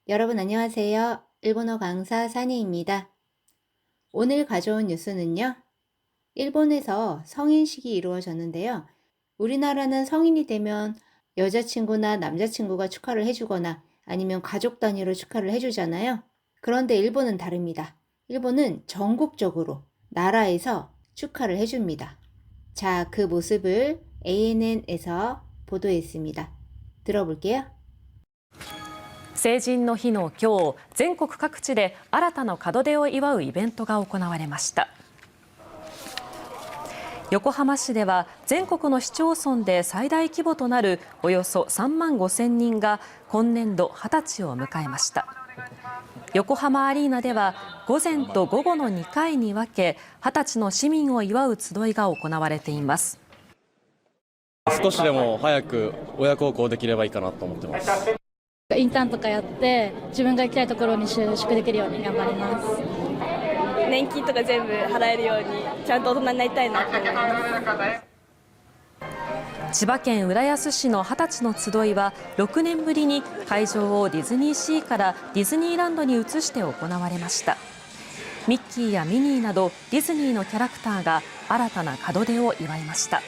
여러분 안녕하세요. 일본어 강사 사니입니다. 오늘 가져온 뉴스는요. 일본에서 성인식이 이루어졌는데요. 우리나라는 성인이 되면 여자친구나 남자친구가 축하를 해주거나 아니면 가족 단위로 축하를 해주잖아요. 그런데 일본은 다릅니다. 일본은 전국적으로 나라에서 축하를 해줍니다. 자, 그 모습을 ANN에서 보도했습니다. 들어볼게요. 成人の日の今日、全国各地で新たな門出を祝うイベントが行われました。横浜市では全国の市町村で最大規模となるおよそ3万5千人が今年度20歳を迎えました。横浜アリーナでは午前と午後の2回に分け20歳の市民を祝う集いが行われています。少しでも早く親孝行できればいいかなと思ってます。インターンとかやって自分が行きたいところに就職できるように頑張ります。年金とか全部払えるようにちゃんと大人になりたいなと思います。千葉県浦安市の20歳の集いは6年ぶりに会場をディズニーシーからディズニーランドに移して行われました。ミッキーやミニーなどディズニーのキャラクターが新たな門出を祝いました。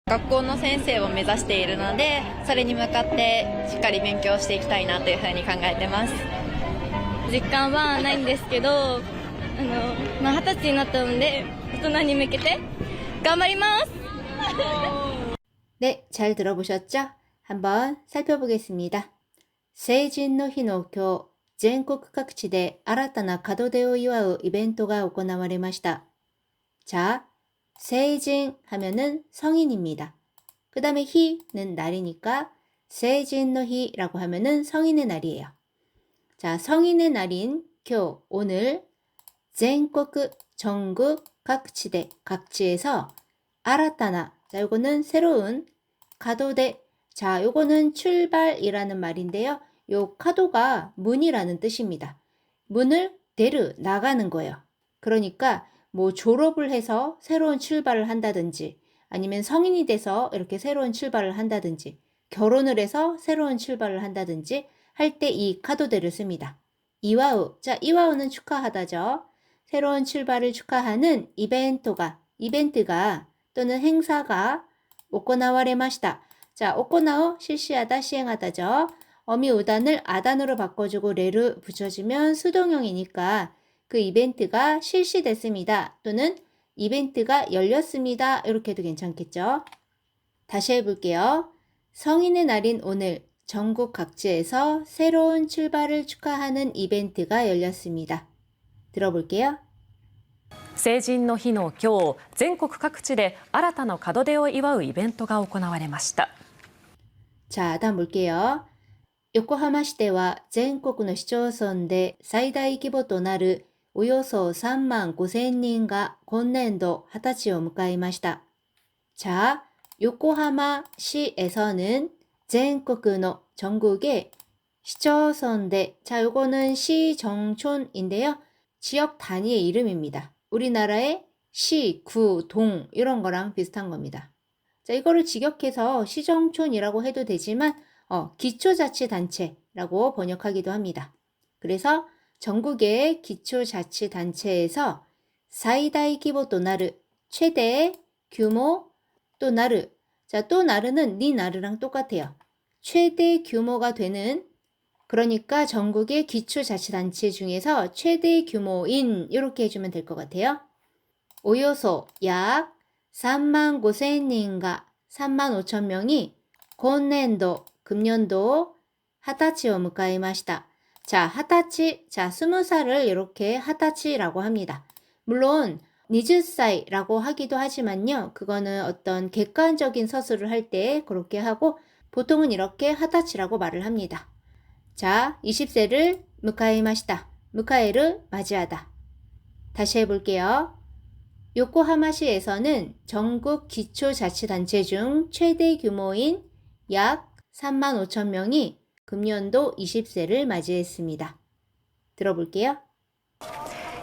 学校の先生を目指しているので、それに向かってしっかり勉強していきたいなというふうに考えてます。実感はないんですけど、20歳になったので大人に向けて頑張ります。 네, 잘 들어보셨죠? 한번 살펴보겠습니다. 세이진노 히노今日 全国各地で新たな門出を祝うイベントが行われました。 자, 세이진 하면은 성인입니다. 그 다음에 히는 날이니까 세이진노 히라고 하면은 성인의 날이에요. 자, 성인의 날인 교 오늘 전국 전국 각지대 각지에서 아라타나 자, 요거는 새로운 가도대 자, 요거는 출발이라는 말인데요. 요 카도가 문이라는 뜻입니다. 문을 데르 나가는 거예요. 그러니까 뭐 졸업을 해서 새로운 출발을 한다든지 아니면 성인이 돼서 이렇게 새로운 출발을 한다든지 결혼을 해서 새로운 출발을 한다든지 할 때 이 카도대를 씁니다. 이와우. 자, 이와우는 축하하다죠. 새로운 출발을 축하하는 이벤트가 또는 행사가 오코나와레마시다. 자, 오코나오 실시하다, 시행하다죠. 어미우단을 아단으로 바꿔주고 레를 붙여주면 수동형이니까 그 이벤트가 실시됐습니다. 또는 이벤트가 열렸습니다. 이렇게도 괜찮겠죠. 다시 해볼게요. 성인의 날인 오늘 전국 각지에서 새로운 출발을 축하하는 이벤트가 열렸습니다. 들어볼게요. 成人の日の今日、全国各地で新たな門出を祝うイベントが行われました。 자, 다음 볼게요. 요코하마시では全国の市町村で最大規模となるおよそ3万5千人が今年度20歳を迎えました。 자, 요코하마시에서는 전국의 전국의 시초선대 자, 요거는 시정촌인데요. 지역 단위의 이름입니다. 우리나라의 시, 구, 동 이런 거랑 비슷한 겁니다. 자, 이거를 직역해서 시정촌이라고 해도 되지만 기초자치단체라고 번역하기도 합니다. 그래서 전국의 기초자치단체에서 사이다이規模となる 최대 규모 또 나르 자, 또 나르는 니 나르랑 똑같아요. 최대 규모가 되는 그러니까 전국의 기초자치단체 중에서 최대 규모인 이렇게 해주면 될 것 같아요. 오요소 약 3만 5천人가 3만 5천 명이今年度금년도 20歳を迎えました. 자, 20歳, 자, 20살을 이렇게 20歳라고 합니다. 물론 20살이라고 하기도 하지만요. 그거는 어떤 객관적인 서술을 할 때 그렇게 하고 보통은 이렇게 20歳라고 말을 합니다. 자, 20세를 迎えました. 迎え를 맞이하다. 다시 해볼게요. 요코하마시에서는 전국 기초자치단체 중 최대 규모인 약 3만 5천 명이 금년도 20세를 맞이했습니다. 들어볼게요.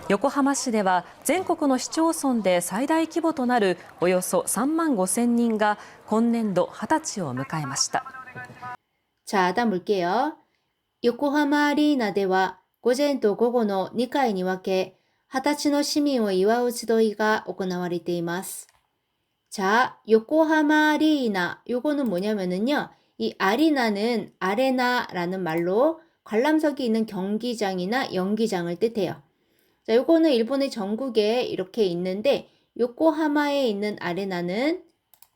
横浜市では全国の市町村で最大規模となるおよそ3万5千人が今年度20歳を迎えました。 자, 다음 볼게요. 横浜アリーナでは午前と午後の2回に分け、20歳の市民を祝う集いが行われています。자, 요코하마 아리나. 요거는 뭐냐면은요. 이 아리나는 아레나라는 말로 관람석이 있는 경기장이나 연기장을 뜻해요. 자, 요거는 일본의 전국에 이렇게 있는데 요코하마에 있는 아레나는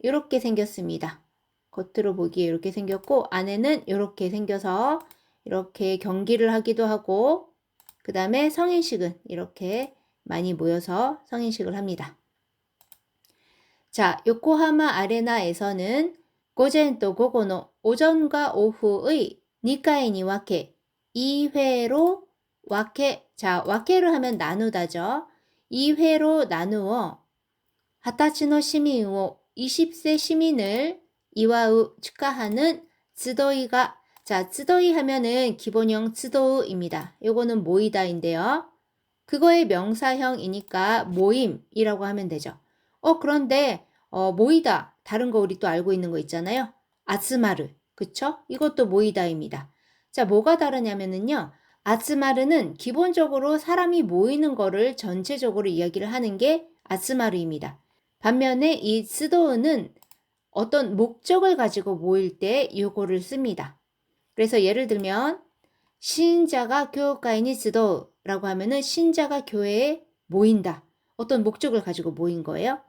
이렇게 생겼습니다. 겉으로 보기에 이렇게 생겼고 안에는 이렇게 생겨서 이렇게 경기를 하기도 하고 그 다음에 성인식은 이렇게 많이 모여서 성인식을 합니다. 자, 요코하마 아레나에서는 고젠 또 고고노 오전과 오후의 2回に分け 2회로 와케, 자, 와케를 하면 나누다죠. 2회로 나누어 20歳の 시민을 20세 시민을 이와우 축하하는 츠도이가 자, 츠도이 하면은 기본형 츠도우입니다. 요거는 모이다인데요. 그거의 명사형이니까 모임이라고 하면 되죠. 그런데 모이다 다른 거 우리 또 알고 있는 거 있잖아요. 아츠마르 그쵸? 이것도 모이다입니다. 자, 뭐가 다르냐면은요. 아츠마르는 기본적으로 사람이 모이는 거를 전체적으로 이야기를 하는 게 아츠마르입니다. 반면에 이 스도우는 어떤 목적을 가지고 모일 때 요거를 씁니다. 그래서 예를 들면 신자가 교회에 스도우라고 하면은 신자가 교회에 모인다. 어떤 목적을 가지고 모인 거예요.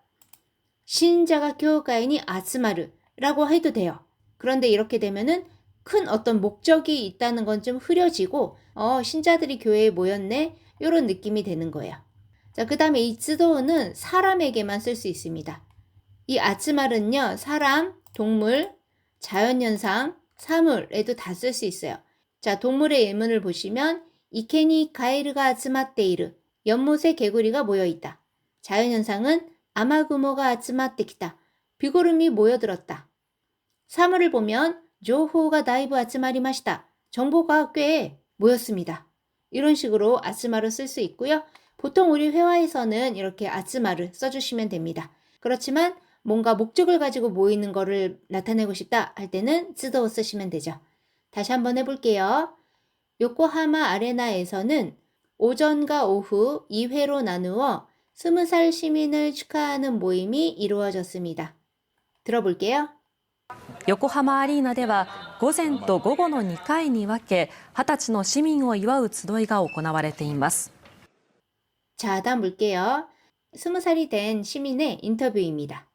신자가 교회에 아츠마르라고 해도 돼요. 그런데 이렇게 되면은 큰 어떤 목적이 있다는 건 좀 흐려지고 신자들이 교회에 모였네 이런 느낌이 되는 거예요. 자, 그 다음에 이 츠도우는 사람에게만 쓸 수 있습니다. 이 아츠마르는요 사람, 동물, 자연현상, 사물에도 다 쓸 수 있어요. 자, 동물의 예문을 보시면 이케니 가에르가 아츠마테이르 연못에 개구리가 모여있다. 자연현상은 아마구모가 아츠마테키다. 비구름이 모여들었다. 사물을 보면 조호가 다이브 아츠마리마시다. 정보가 꽤 모였습니다. 이런 식으로 아츠마르 쓸 수 있고요. 보통 우리 회화에서는 이렇게 아츠마르 써주시면 됩니다. 그렇지만 뭔가 목적을 가지고 모이는 거를 나타내고 싶다 할 때는 츠도우 쓰시면 되죠. 다시 한번 해볼게요. 요코하마 아레나에서는 오전과 오후 2회로 나누어 20살 시민을 축하하는 모임이 이루어졌습니다. 들어볼게요. 横浜アリーナでは午前と午後の2回に分け20歳の市民を祝う集いが行われています。 자, 다음 볼게요. 20살이 된 시민의 인터뷰입니다.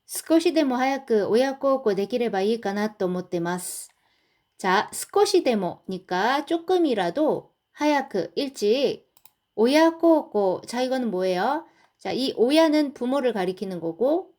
少しでも早く親孝行できればいいかなと思ってます. 자, 少しでも니까 조금이라도 하야크 일찍 오야고고 자 이거는 뭐예요? 자, 이 오야는 부모를 가리키는 거고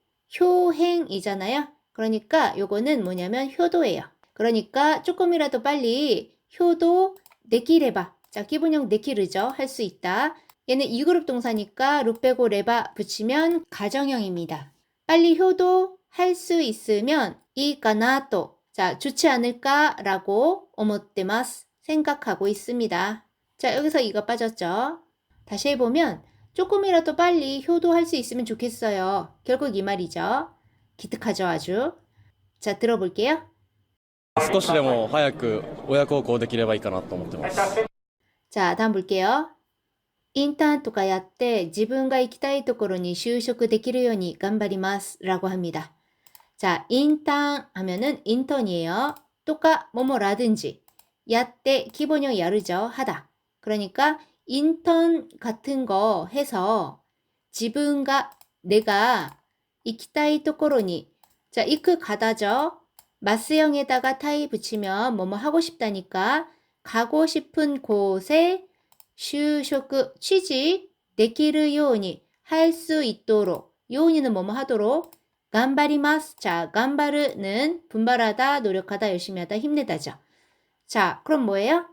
효행이잖아요. 그러니까 요거는 뭐냐면 효도예요. 그러니까 조금이라도 빨리 효도 내키레바. 자, 기본형 내키르죠. 할 수 있다. 얘는 2그룹 동사니까 루 빼고 레바 붙이면 가정형입니다. 빨리 효도 할 수 있으면 이까나또 자, 좋지 않을까라고 오모테마스 생각하고 있습니다. 자, 여기서 이거 빠졌죠. 다시 해보면 조금이라도 빨리 효도할 수 있으면 좋겠어요. 결국 이 말이죠. 기특하죠, 아주. 자, 들어볼게요. 少しでも早く親孝行できればいいかなと思ってます。 자, 다음 볼게요. 인턴とかやって自分が行きたいところに就職できるように頑張ります라고 합니다. 자, 인턴 하면은 인턴이에요. 또까 뭐뭐라든지 야때 기본형 야르죠. 하다. 그러니까 인턴 같은 거 해서 지분가 내가 이키타이 토코로니 자, 이크 가다죠. 마스형에다가 타이 붙이면 뭐뭐 하고 싶다니까 가고 싶은 곳에 슈쇼크 취직 되기를 요니 할 수 있도록 요니는 뭐뭐 하도록 간바리마스 자, 간바르는 분발하다, 노력하다, 열심히 하다, 힘내다죠. 자, 그럼 뭐예요?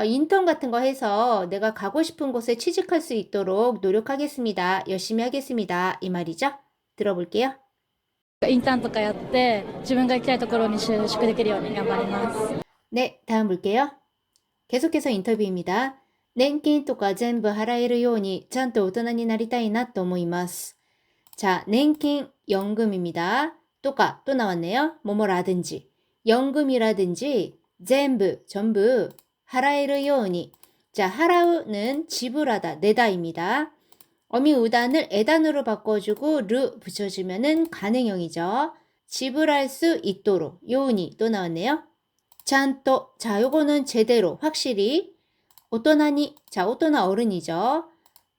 인턴 같은 거 해서 내가 가고 싶은 곳에 취직할 수 있도록 노력하겠습니다. 열심히 하겠습니다. 이 말이죠. 들어볼게요. インターンとかやって自分が行きたいところに就職できるように頑張ります。 네, 다음 볼게요. 계속해서 인터뷰입니다.年金とか全部払えるようにちゃんと大人になりたいなと思います. 자, 年金 연금입니다. 또까 또 나왔네요. 뭐뭐라든지 연금이라든지 전부 하라에르 요우니. 자, 하라우는 지불하다, 내다입니다. 어미 우단을 에단으로 바꿔주고 르 붙여주면은 가능형이죠. 지불할 수 있도록 요우니 또 나왔네요. 찬또. 자, 요거는 제대로, 확실히. 오토나니. 자, 오토나 어른이죠.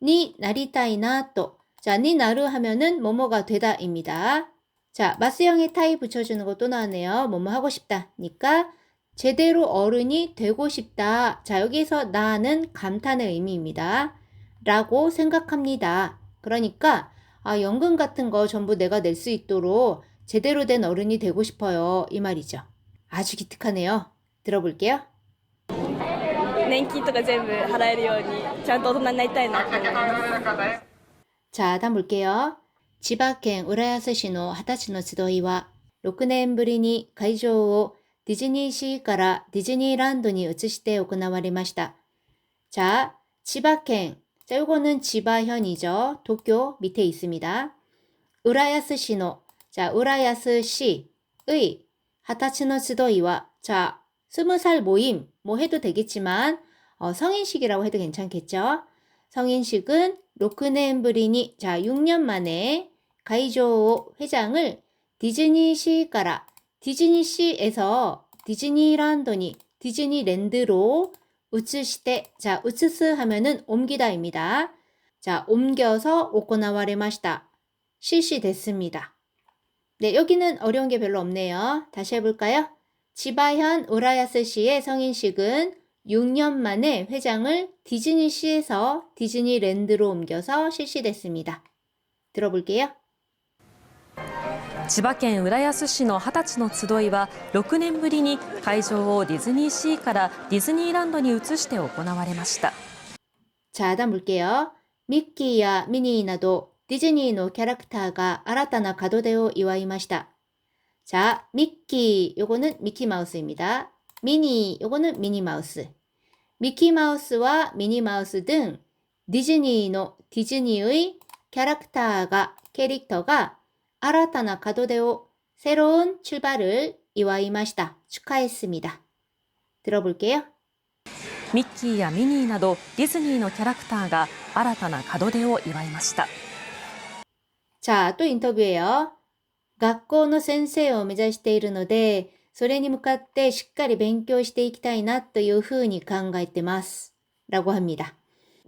니 나리타이나 또. 자, 니 나르 하면은 뭐뭐가 되다입니다. 자, 마스형에 타이 붙여주는 것도 나왔네요. 뭐뭐 하고 싶다니까 제대로 어른이 되고 싶다. 자, 여기서 나는 감탄의 의미입니다. 라고 생각합니다. 그러니까 연금 같은 거 전부 내가 낼 수 있도록 제대로 된 어른이 되고 싶어요. 이 말이죠. 아주 기특하네요. 들어볼게요. 年金とか全部払えるようにちゃんと大人になりたいなと思います。 자, 다음 볼게요. 千葉県浦安市の20歳の集いは、6年ぶりに会場をディズニーシーからディズニーランドに移して行われました. 자, 千葉県. 자, 요거는 지바현이죠. 도쿄 밑에 있습니다. 우라야스시노. 자, 우라야스시의 20歳の集いは. 자, 20살 모임. 뭐 해도 되겠지만, 성인식이라고 해도 괜찮겠죠? 성인식은 6년ぶりに, 자, 6년 만에 가이조 회장을 디즈니시가라, 디즈니시에서 디즈니랜드니, 디즈니랜드로 우츠시테, 자, 우츠스 하면은 옮기다입니다. 자, 옮겨서 오코나와레마시다. 실시됐습니다. 네, 여기는 어려운 게 별로 없네요. 다시 해볼까요? 지바현 우라야스시의 성인식은 6년 만에 회장을 디즈니시에서 디즈니랜드로 옮겨서 실시됐습니다. 들어볼게요. 千葉県浦安市の20歳の集いは6年ぶりに会場をディズニーシーからディズニーランドに移して行われました。 자, 다음 볼게요. 미끼야 미니など 디즈니のキャラクターが新たな門出を祝いました. 자, 미끼 요거는 미키마우스입니다. 미니 요거는 미니마우스. 미키마우스와 미니마우스 등 디즈니의 캐릭터가 新たな門出を 새로운 출발을 祝いました. 축하했습니다. 들어볼게요. ミッキーやミニーなどディズニーのキャラクターが新たな門出を祝いました。 자, 또 인터뷰예요. 学校の先生を目指しているので、それに向かってしっかり勉強していきたいなというふうに考えてます. 라고 합니다.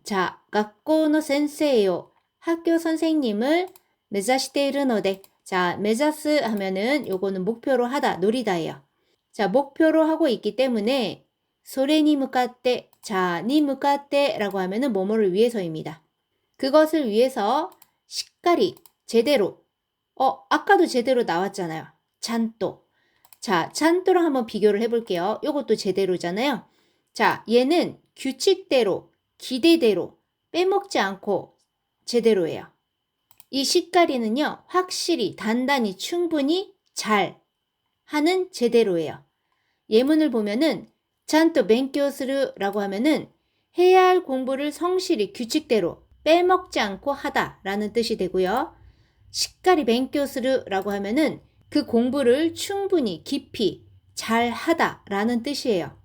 자, 学校の先生を 학교 선생님을 目指しているので, 자, 目指す 하면은 요거는 목표로 하다, 노리다예요. 자, 목표로 하고 있기 때문에 それに向かって, 자, に向かって 라고 하면은 뭐뭐를 위해서입니다. 그것을 위해서 しっかり 제대로. 아까도 제대로 나왔잖아요. 찬또. 자, 찬또랑 한번 비교를 해볼게요. 요것도 제대로잖아요. 자, 얘는 규칙대로, 기대대로, 빼먹지 않고 제대로예요. 이 시까리는요, 확실히, 단단히, 충분히 잘 하는 제대로예요. 예문을 보면은 찬또 벤교스르라고 하면은 해야 할 공부를 성실히 규칙대로 빼먹지 않고 하다라는 뜻이 되고요. 시까리 벤교스르라고 하면은 그 공부를 충분히 깊이 잘 하다라는 뜻이에요.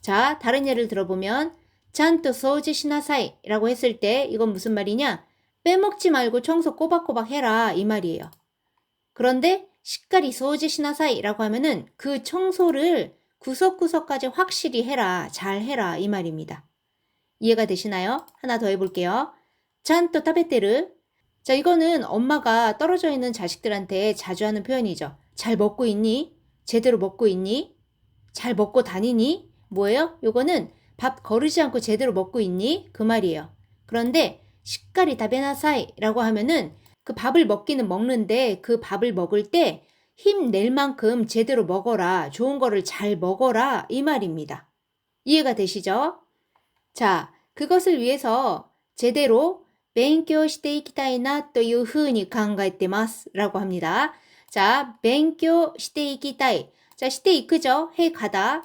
자, 다른 예를 들어보면 찬또 소지시나사이라고 했을 때 이건 무슨 말이냐? 빼먹지 말고 청소 꼬박꼬박 해라 이 말이에요. 그런데 시까리 소지시나사이라고 하면은 그 청소를 구석구석까지 확실히 해라, 잘 해라 이 말입니다. 이해가 되시나요? 하나 더 해볼게요. 찬또 타베테르. 자, 이거는 엄마가 떨어져 있는 자식들한테 자주 하는 표현이죠. 잘 먹고 있니? 제대로 먹고 있니? 잘 먹고 다니니? 뭐예요? 요거는 밥 거르지 않고 제대로 먹고 있니? 그 말이에요. 그런데 시까리 다베나사이 라고 하면은 그 밥을 먹기는 먹는데 그 밥을 먹을 때 힘낼 만큼 제대로 먹어라. 좋은 거를 잘 먹어라. 이 말입니다. 이해가 되시죠? 자, 그것을 위해서 제대로 勉強していきたいなというふうに考えてます. 라고 합니다. 자, 勉強していきたい. 자, 시대 이크죠? 해 가다.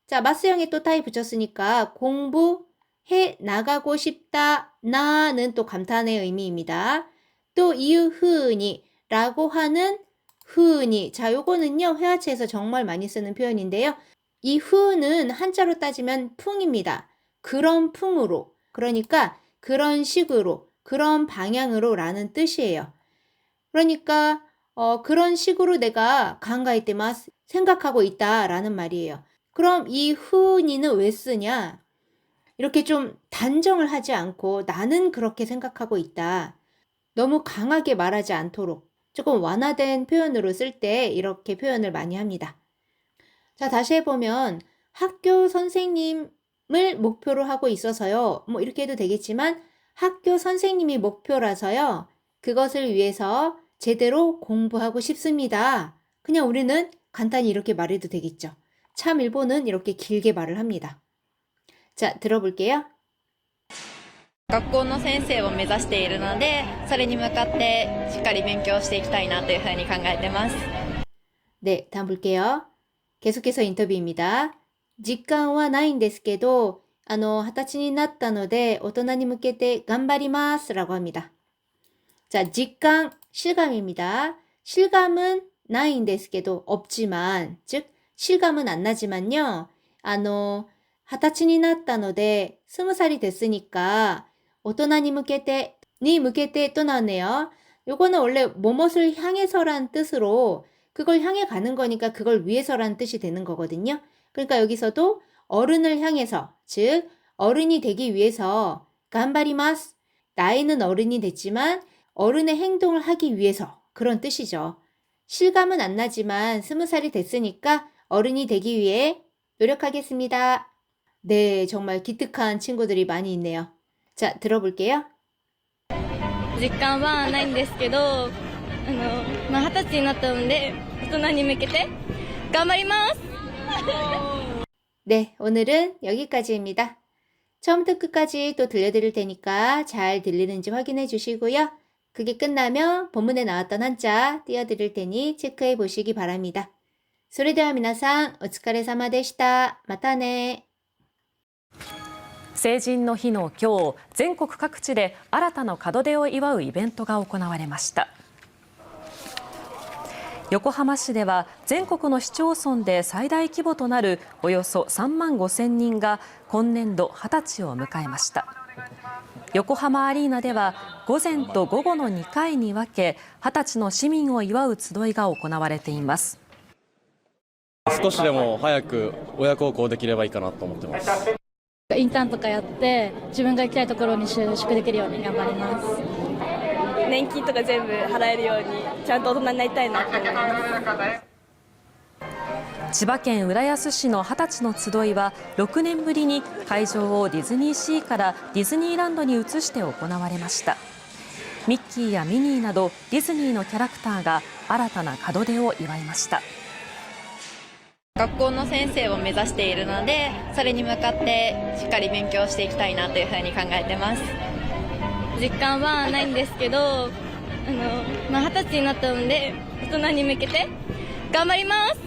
자, 마스형에 또 타이 붙였으니까 공부해 나가고 싶다. 나는 또 감탄의 의미입니다. 또 이유 후니 라고 하는 후니. 자, 요거는요, 회화체에서 정말 많이 쓰는 표현인데요. 이 후는 한자로 따지면 풍입니다. 그런 풍으로, 그러니까 그런 식으로, 그런 방향으로 라는 뜻이에요. 그러니까 그런 식으로 내가考えてます, 생각하고 있다라는 말이에요. 그럼 이 후니는 왜 쓰냐? 이렇게 좀 단정을 하지 않고 나는 그렇게 생각하고 있다. 너무 강하게 말하지 않도록 조금 완화된 표현으로 쓸 때 이렇게 표현을 많이 합니다. 자, 다시 해보면 학교 선생님을 목표로 하고 있어서요. 뭐 이렇게 해도 되겠지만 학교 선생님이 목표라서요. 그것을 위해서 제대로 공부하고 싶습니다. 그냥 우리는 간단히 이렇게 말해도 되겠죠. 참 일본은 이렇게 길게 말을 합니다. 자, 들어볼게요. 学校の先生を目指しているので、それに向かってしっかり勉強していきたいなというふうに考えてます。 네, 다음 볼게요. 계속해서 인터뷰입니다. 実感はないんですけど、20歳になったので大人に向けて頑張ります라고 합니다. 자, 직감, 실감입니다. 실감은 ないんですけど 없지만, 즉 실감은 안 나지만요. 20歳になったので 20살이 됐으니까 大人に向けて또 나왔네요. 요거는 원래 뭐뭇을 향해서란 뜻으로 그걸 향해 가는 거니까 그걸 위해서란 뜻이 되는 거거든요. 그러니까 여기서도 어른을 향해서, 즉 어른이 되기 위해서 간바리마스, 나이는 어른이 됐지만 어른의 행동을 하기 위해서 그런 뜻이죠. 실감은 안 나지만 20살이 됐으니까 어른이 되기 위해 노력하겠습니다. 네, 정말 기특한 친구들이 많이 있네요. 자, 들어볼게요. 実感はないんですけど、20歳になったので大人に向けて頑張ります。 네, 오늘은 여기까지입니다. 처음부터 끝까지 또 들려드릴 테니까 잘 들리는지 확인해 주시고요. 그게 끝나면 본문에 나왔던 한자 띄워드릴 테니 체크해 보시기 바랍니다. それでは皆さんお疲れ様でした。またね。成人の日の今日、全国各地で新たな門出を祝うイベントが行われました。横浜市では全国の市町村で最大規模となるおよそ3万5千人が今年度20歳を迎えました。横浜アリーナでは午前と午後の2回に分け20歳の市民を祝う集いが行われています。少しでも早く親孝行できればいいかなと思ってます。インターンとかやって自分が行きたいところに就職できるように頑張ります。年金とか全部払えるようにちゃんと大人になりたいなと思います。千葉県浦安市の20歳の集いは6年ぶりに会場をディズニーシーからディズニーランドに移して行われました。ミッキーやミニーなどディズニーのキャラクターが新たな門出を祝いました。学校の先生を目指しているので、それに向かってしっかり勉強していきたいなというふうに考えてます。実感はないんですけど、20歳になったので大人に向けて頑張ります。